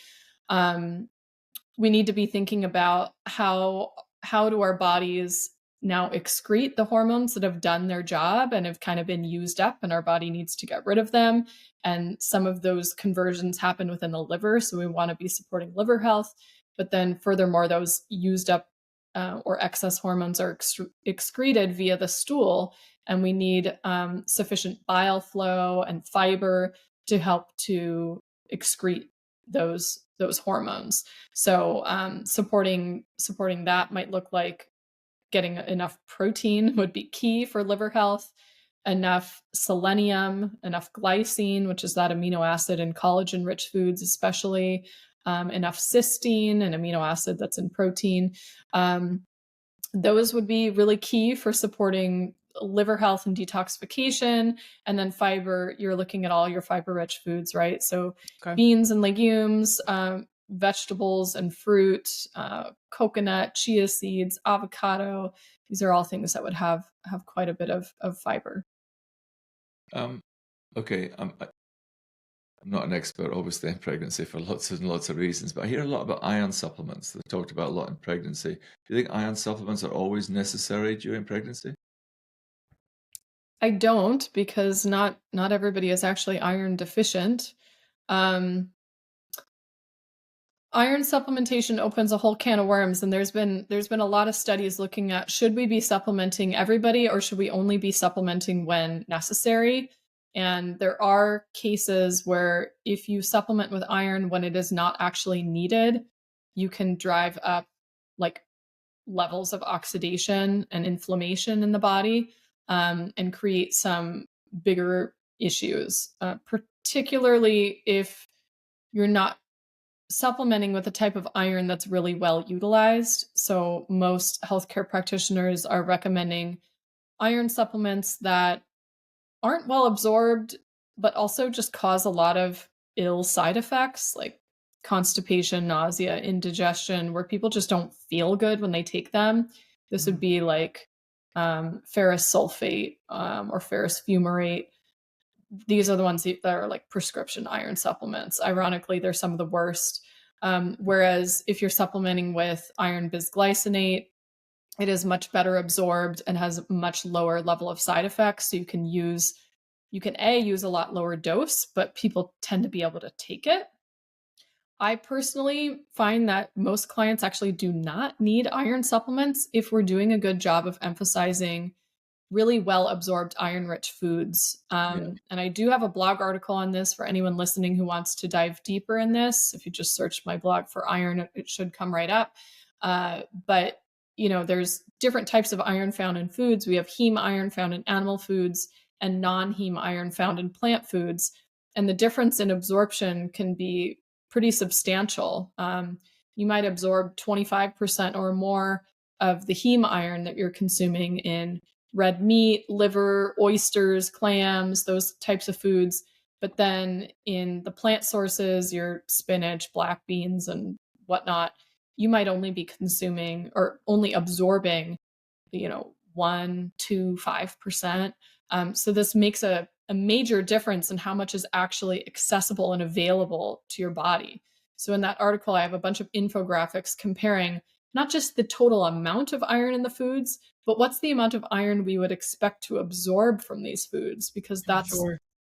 We need to be thinking about how do our bodies now excrete the hormones that have done their job and have kind of been used up, and our body needs to get rid of them. And some of those conversions happen within the liver, so we want to be supporting liver health. But then furthermore, those used up or excess hormones are excreted via the stool, and we need sufficient bile flow and fiber to help to excrete those hormones. So supporting that might look like getting enough protein would be key for liver health, enough selenium, enough glycine, which is that amino acid in collagen-rich foods especially, enough cysteine, an amino acid that's in protein. Those would be really key for supporting liver health and detoxification. And then fiber, you're looking at all your fiber-rich foods, right? So beans and legumes, vegetables and fruit, coconut, chia seeds, avocado. These are all things that would have quite a bit of fiber. Okay. I'm not an expert, obviously, in pregnancy for lots and lots of reasons, but I hear a lot about iron supplements. They're talked about a lot in pregnancy. Do you think iron supplements are always necessary during pregnancy? I don't, because not everybody is actually iron deficient. Iron supplementation opens a whole can of worms, and there's been a lot of studies looking at, should we be supplementing everybody or should we only be supplementing when necessary? And there are cases where if you supplement with iron when it is not actually needed, you can drive up like levels of oxidation and inflammation in the body, and create some bigger issues, particularly if you're not supplementing with a type of iron that's really well utilized. So most healthcare practitioners are recommending iron supplements that aren't well absorbed, but also just cause a lot of ill side effects like constipation, nausea, indigestion, where people just don't feel good when they take them. This would be like ferrous sulfate or ferrous fumarate. These are the ones that are like prescription iron supplements. Ironically, they're some of the worst. Whereas if you're supplementing with iron bisglycinate, it is much better absorbed and has a much lower level of side effects. So you can use a lot lower dose, but people tend to be able to take it. I personally find that most clients actually do not need iron supplements if we're doing a good job of emphasizing really well absorbed iron rich foods. And I do have a blog article on this for anyone listening who wants to dive deeper in this. If you just search my blog for iron, it should come right up. But there's different types of iron found in foods. We have heme iron found in animal foods and non-heme iron found in plant foods. And the difference in absorption can be pretty substantial. You might absorb 25% or more of the heme iron that you're consuming in red meat, liver, oysters, clams, those types of foods. But then in the plant sources, your spinach, black beans, and whatnot, you might only be consuming or only absorbing, 1, 2, 5%. So this makes a major difference in how much is actually accessible and available to your body. So in that article, I have a bunch of infographics comparing not just the total amount of iron in the foods, but what's the amount of iron we would expect to absorb from these foods, because that's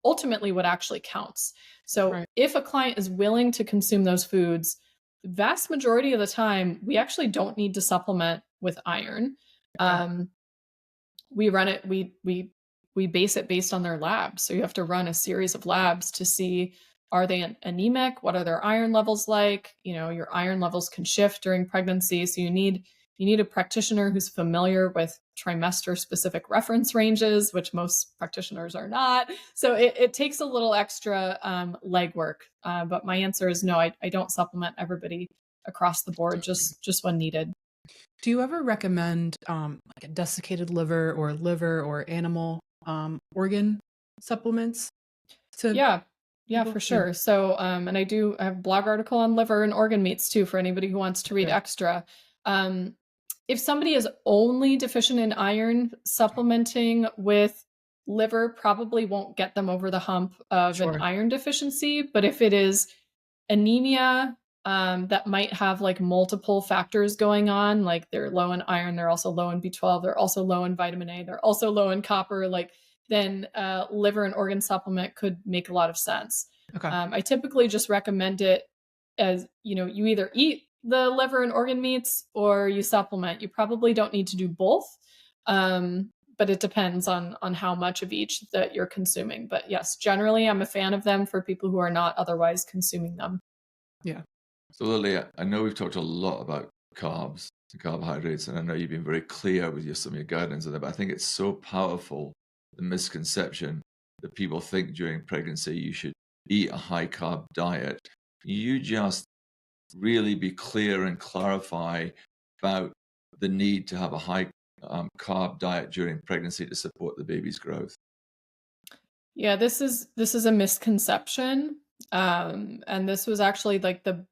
ultimately what actually counts. So if a client is willing to consume those foods, the vast majority of the time, we actually don't need to supplement with iron. We run it, we base it based on their labs. So you have to run a series of labs to see Are they anemic? What are their iron levels like? Your iron levels can shift during pregnancy. So you need a practitioner who's familiar with trimester specific reference ranges, which most practitioners are not. So it takes a little extra legwork. But my answer is no, I don't supplement everybody across the board, just when needed. Do you ever recommend like a desiccated liver or animal organ supplements? Yeah, for sure. So, and I have a blog article on liver and organ meats too, for anybody who wants to read extra. If somebody is only deficient in iron, supplementing with liver probably won't get them over the hump of an iron deficiency. But if it is anemia, that might have like multiple factors going on, like they're low in iron, they're also low in B12, they're also low in vitamin A, they're also low in copper, then liver and organ supplement could make a lot of sense. Okay. I typically just recommend it as, you either eat the liver and organ meats or you supplement. You probably don't need to do both, but it depends on how much of each that you're consuming. But yes, generally I'm a fan of them for people who are not otherwise consuming them. Yeah. So Lily, I know we've talked a lot about carbs and carbohydrates, and I know you've been very clear with some of your guidance on that, but I think it's so powerful, the misconception that people think during pregnancy you should eat a high carb diet. You just really be clear and clarify about the need to have a high carb diet during pregnancy to support the baby's growth. Yeah, this is a misconception. And this was actually like the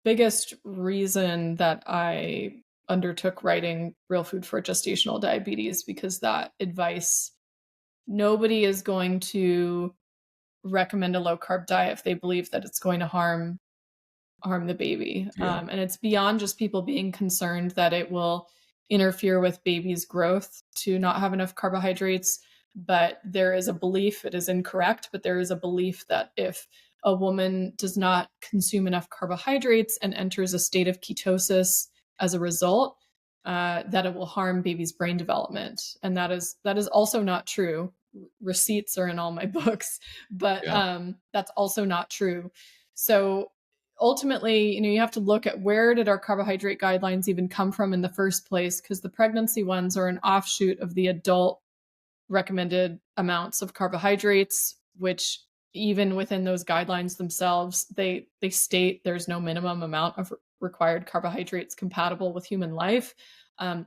biggest reason that I undertook writing Real Food for Gestational Diabetes, because that advice, nobody is going to recommend a low carb diet if they believe that it's going to harm the baby. Yeah. And it's beyond just people being concerned that it will interfere with baby's growth to not have enough carbohydrates. But there is a belief, it is incorrect, but there is a belief that if a woman does not consume enough carbohydrates and enters a state of ketosis as a result, that it will harm baby's brain development. And that is also not true. Receipts are in all my books, but that's also not true. So ultimately, you have to look at where did our carbohydrate guidelines even come from in the first place, because the pregnancy ones are an offshoot of the adult recommended amounts of carbohydrates, which even within those guidelines themselves, they state there's no minimum amount of required carbohydrates compatible with human life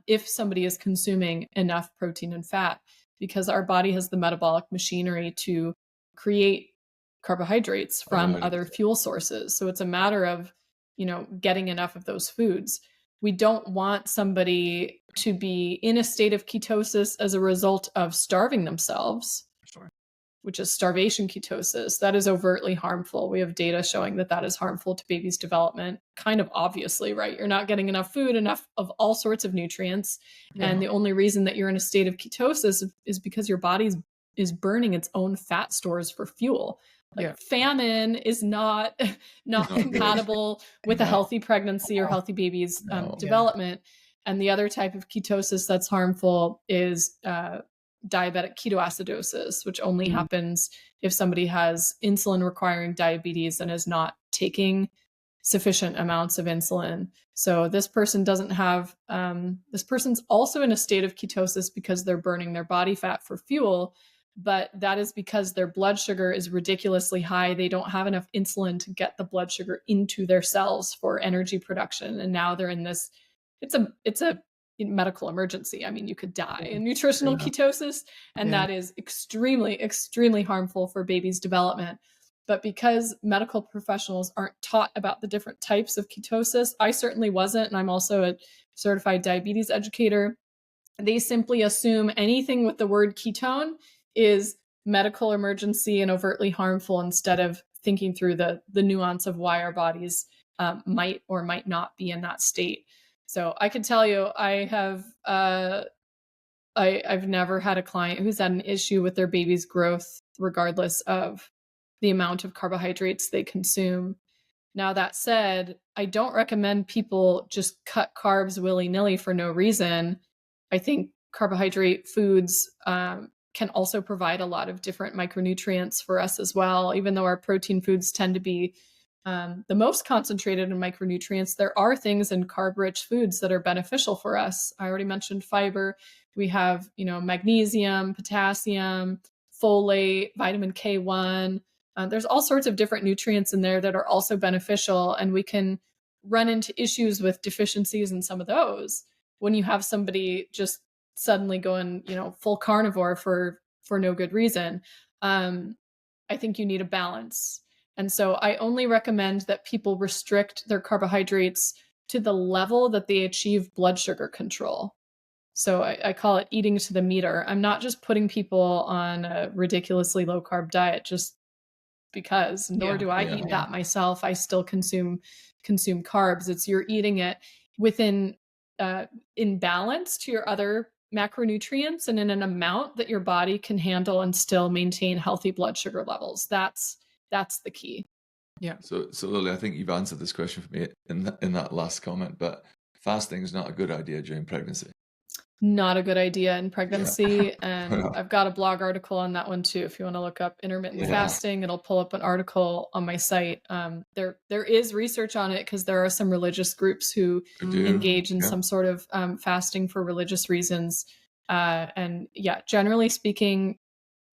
if somebody is consuming enough protein and fat, because our body has the metabolic machinery to create carbohydrates from other fuel sources. So it's a matter of, getting enough of those foods. We don't want somebody to be in a state of ketosis as a result of starving themselves, which is starvation ketosis. That is overtly harmful. We have data showing that is harmful to baby's development, kind of obviously, right? You're not getting enough food, enough of all sorts of nutrients. Yeah. And the only reason that you're in a state of ketosis is because your body is burning its own fat stores for fuel. Famine is not compatible with a healthy pregnancy or healthy baby's development. And the other type of ketosis that's harmful is diabetic ketoacidosis, which only happens if somebody has insulin requiring diabetes and is not taking sufficient amounts of insulin. So this person doesn't have, this person's also in a state of ketosis because they're burning their body fat for fuel, but that is because their blood sugar is ridiculously high. They don't have enough insulin to get the blood sugar into their cells for energy production. And now they're in this, it's a medical emergency. I mean, you could die in nutritional ketosis, and that is extremely, extremely harmful for baby's development. But because medical professionals aren't taught about the different types of ketosis, I certainly wasn't, and I'm also a certified diabetes educator, they simply assume anything with the word ketone is medical emergency and overtly harmful, instead of thinking through the nuance of why our bodies might or might not be in that state. So I can tell you, I've never had a client who's had an issue with their baby's growth, regardless of the amount of carbohydrates they consume. Now, that said, I don't recommend people just cut carbs willy-nilly for no reason. I think carbohydrate foods can also provide a lot of different micronutrients for us as well. Even though our protein foods tend to be the most concentrated in micronutrients, there are things in carb-rich foods that are beneficial for us. I already mentioned fiber. We have, magnesium, potassium, folate, vitamin K1. There's all sorts of different nutrients in there that are also beneficial, and we can run into issues with deficiencies in some of those when you have somebody just suddenly going, full carnivore for no good reason. I think you need a balance. And so I only recommend that people restrict their carbohydrates to the level that they achieve blood sugar control. So I call it eating to the meter. I'm not just putting people on a ridiculously low carb diet just because, nor do I eat that myself. I still consume carbs. It's you're eating it within in balance to your other macronutrients and in an amount that your body can handle and still maintain healthy blood sugar levels. That's the key. Yeah. So Lily, I think you've answered this question for me in that last comment, but fasting is not a good idea during pregnancy. Not a good idea in pregnancy. And I've got a blog article on that one too. If you want to look up intermittent fasting, it'll pull up an article on my site. There is research on it because there are some religious groups who engage in some sort of fasting for religious reasons. And generally speaking,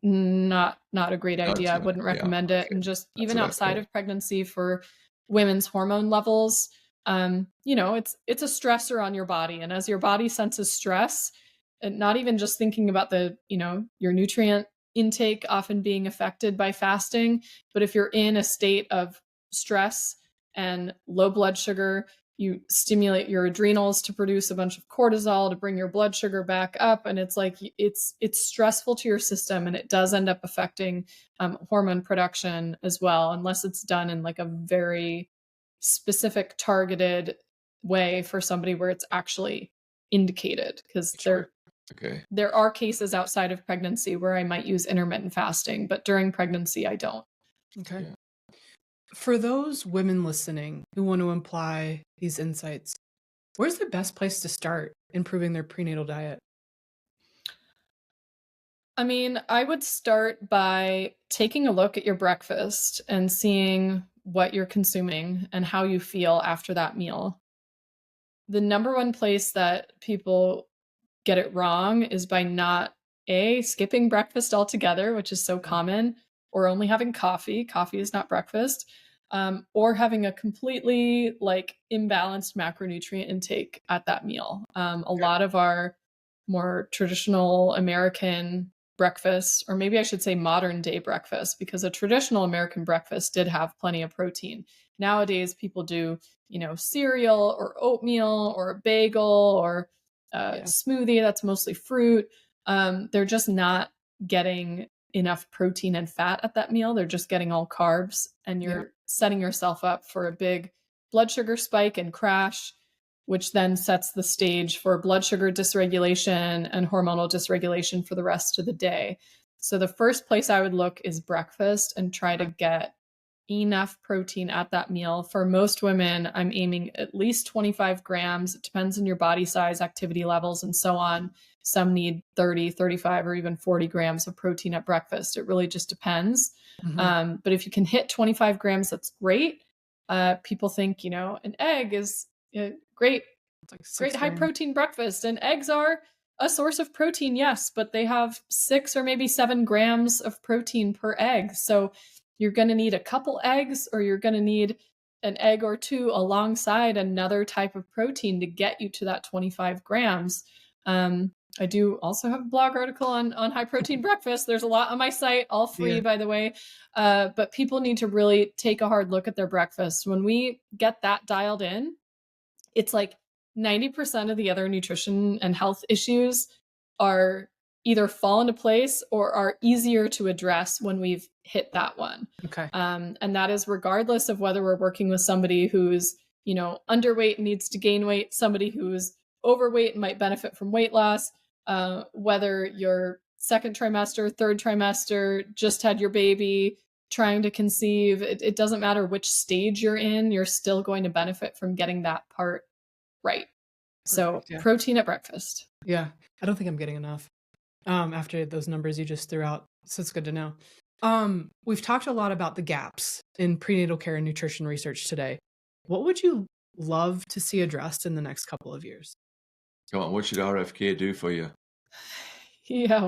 not a great idea. I wouldn't recommend it. And just even outside of pregnancy for women's hormone levels, it's a stressor on your body. And as your body senses stress, and not even just thinking about your nutrient intake often being affected by fasting, but if you're in a state of stress and low blood sugar, you stimulate your adrenals to produce a bunch of cortisol to bring your blood sugar back up. And it's like, it's stressful to your system, and it does end up affecting hormone production as well, unless it's done in like a very specific targeted way for somebody where it's actually indicated. Because there are cases outside of pregnancy where I might use intermittent fasting, but during pregnancy, I don't. Okay. Yeah. For those women listening who want to apply these insights, where's the best place to start improving their prenatal diet? I mean, I would start by taking a look at your breakfast and seeing what you're consuming and how you feel after that meal. The number one place that people get it wrong is by not skipping breakfast altogether, which is so common, or only having coffee. Coffee is not breakfast. Or having a completely imbalanced macronutrient intake at that meal. A lot of our more traditional American breakfast, or maybe I should say modern day breakfast, because a traditional American breakfast did have plenty of protein. Nowadays, people do, cereal or oatmeal or a bagel or a smoothie that's mostly fruit. They're just not getting enough protein and fat at that meal. They're just getting all carbs, and you're setting yourself up for a big blood sugar spike and crash, which then sets the stage for blood sugar dysregulation and hormonal dysregulation for the rest of the day. So the first place I would look is breakfast and try to get enough protein at that meal. For most women, I'm aiming at least 25 grams. It depends on your body size, activity levels, and so on. Some need 30, 35, or even 40 grams of protein at breakfast. It really just depends. Mm-hmm. But if you can hit 25 grams, that's great. People think, an egg is great high protein breakfast, and eggs are a source of protein. Yes, but they have 6 or maybe 7 grams of protein per egg. So you're going to need a couple eggs, or you're going to need an egg or two alongside another type of protein to get you to that 25 grams. I do also have a blog article on high protein breakfast. There's a lot on my site, all free, by the way. But people need to really take a hard look at their breakfast. When we get that dialed in, it's like 90% of the other nutrition and health issues are either fall into place or are easier to address when we've hit that one. Okay. And that is regardless of whether we're working with somebody who's, underweight and needs to gain weight, somebody who's overweight and might benefit from weight loss, whether you're second trimester, third trimester, just had your baby, trying to conceive. It doesn't matter which stage you're in, you're still going to benefit from getting that part right. So protein at breakfast. Yeah. I don't think I'm getting enough. after those numbers you just threw out. So it's good to know. We've talked a lot about the gaps in prenatal care and nutrition research today. What would you love to see addressed in the next couple of years? Come on, what should RFK do for you? Yeah,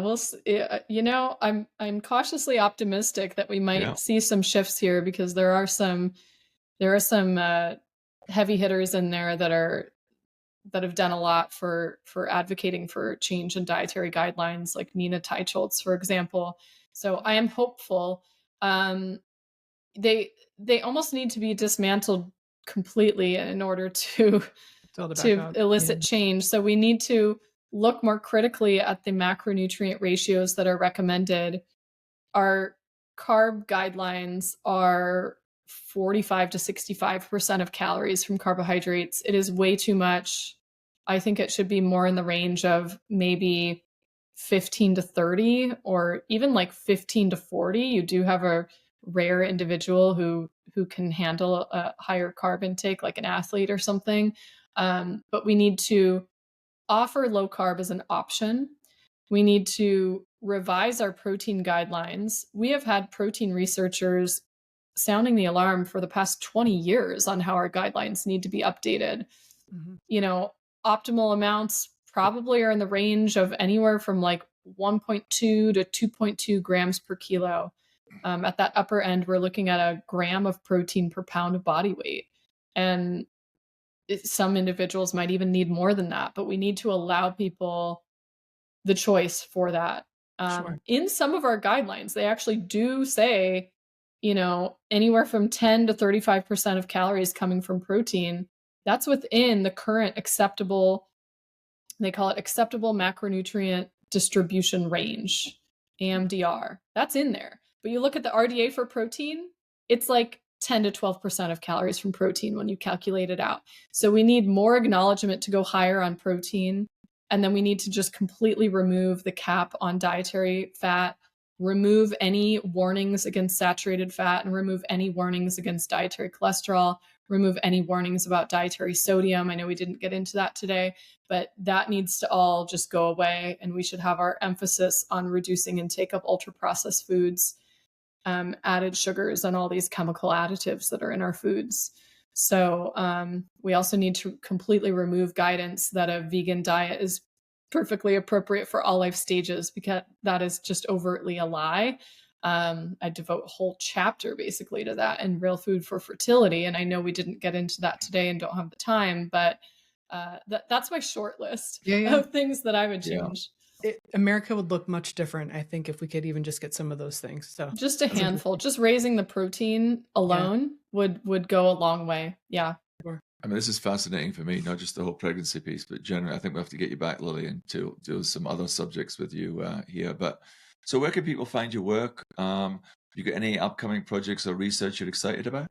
I'm cautiously optimistic that we might Yeah. see some shifts here, because there are some heavy hitters in there that have done a lot for advocating for change in dietary guidelines, like Nina Teicholz, for example. So I am hopeful. They almost need to be dismantled completely in order to elicit change. So we need to look more critically at the macronutrient ratios that are recommended. Our carb guidelines are 45 to 65% of calories from carbohydrates. It is way too much. I think it should be more in the range of maybe 15 to 30, or even like 15 to 40. You do have a rare individual who can handle a higher carb intake, like an athlete or something. But we need to offer low carb as an option. We need to revise our protein guidelines. We have had protein researchers sounding the alarm for the past 20 years on how our guidelines need to be updated. Optimal amounts probably are in the range of anywhere from like 1.2 to 2.2 grams per kilo. At that upper end, we're looking at a gram of protein per pound of body weight. And some individuals might even need more than that, but we need to allow people the choice for that. Sure. In some of our guidelines, they actually do say, anywhere from 10 to 35% of calories coming from protein. That's within the current acceptable, they call it acceptable macronutrient distribution range, AMDR. That's in there. But you look at the RDA for protein, it's like 10 to 12% of calories from protein when you calculate it out. So we need more acknowledgement to go higher on protein. And then we need to just completely remove the cap on dietary fat, remove any warnings against saturated fat, and remove any warnings against dietary cholesterol, remove any warnings about dietary sodium. I know we didn't get into that today, but that needs to all just go away. And we should have our emphasis on reducing intake of ultra-processed foods, added sugars, and all these chemical additives that are in our foods. So we also need to completely remove guidance that a vegan diet is perfectly appropriate for all life stages, because that is just overtly a lie. I devote a whole chapter basically to that in Real Food for Fertility. And I know we didn't get into that today and don't have the time, but that's my short list of things that I would change. America would look much different, I think, if we could even just get some of those things. So just a handful, just raising the protein alone would go a long way. Yeah. I mean, this is fascinating for me, not just the whole pregnancy piece, but generally, I think we have to get you back, Lily, and to do some other subjects with you here. But so where can people find your work? You got any upcoming projects or research you're excited about?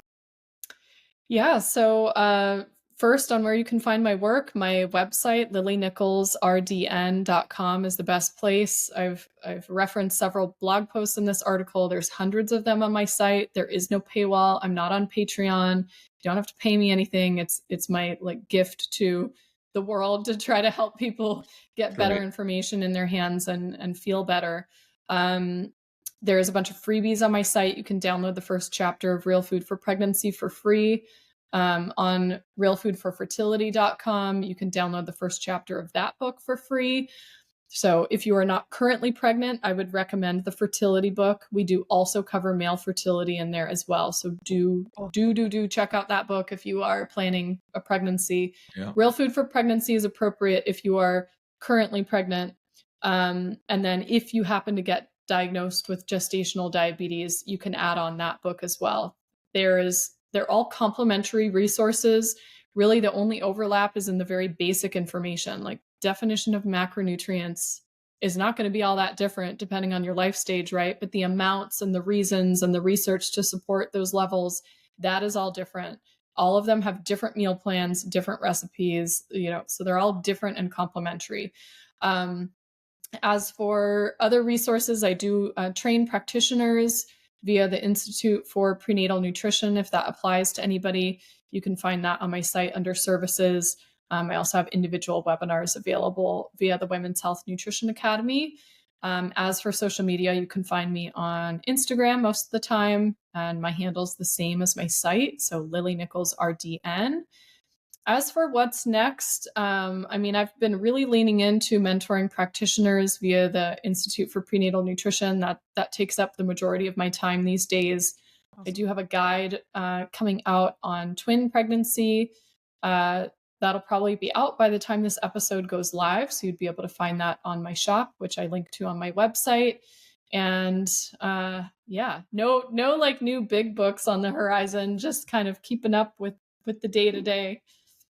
Yeah. So first, on where you can find my work, my website, lilynicholsrdn.com, is the best place. I've referenced several blog posts in this article. There's hundreds of them on my site. There is no paywall. I'm not on Patreon. You don't have to pay me anything. It's my gift to the world to try to help people get better information in their hands and feel better. There's a bunch of freebies on my site. You can download the first chapter of Real Food for Pregnancy for free. On realfoodforfertility.com, you can download the first chapter of that book for free. So if you are not currently pregnant, I would recommend the fertility book. We do also cover male fertility in there as well. So do check out that book if you are planning a pregnancy. Yeah. Real Food for Pregnancy is appropriate if you are currently pregnant. And then if you happen to get diagnosed with gestational diabetes, you can add on that book as well. They're all complementary resources. Really, the only overlap is in the very basic information, like definition of macronutrients is not going to be all that different depending on your life stage, right? But the amounts and the reasons and the research to support those levels, that is all different. All of them have different meal plans, different recipes, so they're all different and complementary. As for other resources, I do train practitioners via the Institute for Prenatal Nutrition. If that applies to anybody, you can find that on my site under services. I also have individual webinars available via the Women's Health Nutrition Academy. As for social media, you can find me on Instagram most of the time, and my handle's the same as my site, so Lily Nichols RDN. As for what's next, I've been really leaning into mentoring practitioners via the Institute for Prenatal Nutrition. That takes up the majority of my time these days. Awesome. I do have a guide coming out on twin pregnancy. That'll probably be out by the time this episode goes live, so you'd be able to find that on my shop, which I link to on my website. And no like new big books on the horizon, just kind of keeping up with the day-to-day.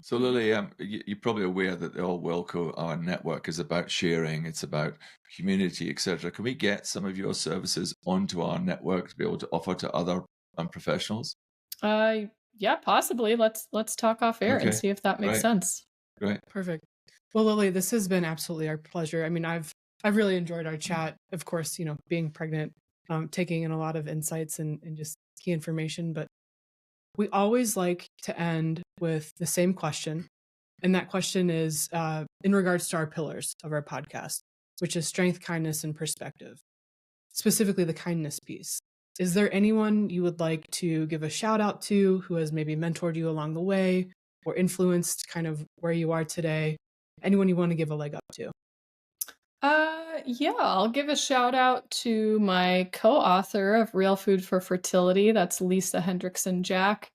So Lily, you're probably aware that the ALWELLCO, our network, is about sharing, it's about community, etc. Can we get some of your services onto our network to be able to offer to other professionals? Yeah, possibly. Let's talk off air and see if that makes sense. Great. Perfect. Well, Lily, this has been absolutely our pleasure. I mean, I've really enjoyed our chat. Of course, being pregnant, taking in a lot of insights and just key information, but we always like to end with the same question. And that question is in regards to our pillars of our podcast, which is strength, kindness, and perspective, specifically the kindness piece. Is there anyone you would like to give a shout out to who has maybe mentored you along the way or influenced kind of where you are today? Anyone you want to give a leg up to? Yeah, I'll give a shout out to my co-author of Real Food for Fertility. That's Lisa Hendrickson Jack.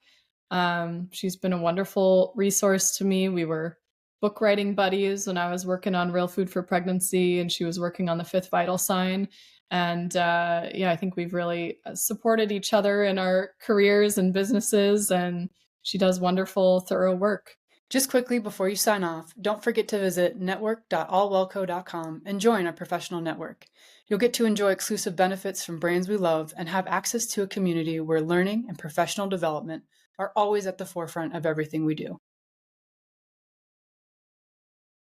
She's been a wonderful resource to me. We were book writing buddies when I was working on Real Food for Pregnancy, and she was working on the fifth vital sign. And I think we've really supported each other in our careers and businesses, and she does wonderful, thorough work. Just quickly before you sign off, don't forget to visit network.allwellco.com and join our professional network. You'll get to enjoy exclusive benefits from brands we love and have access to a community where learning and professional development are always at the forefront of everything we do.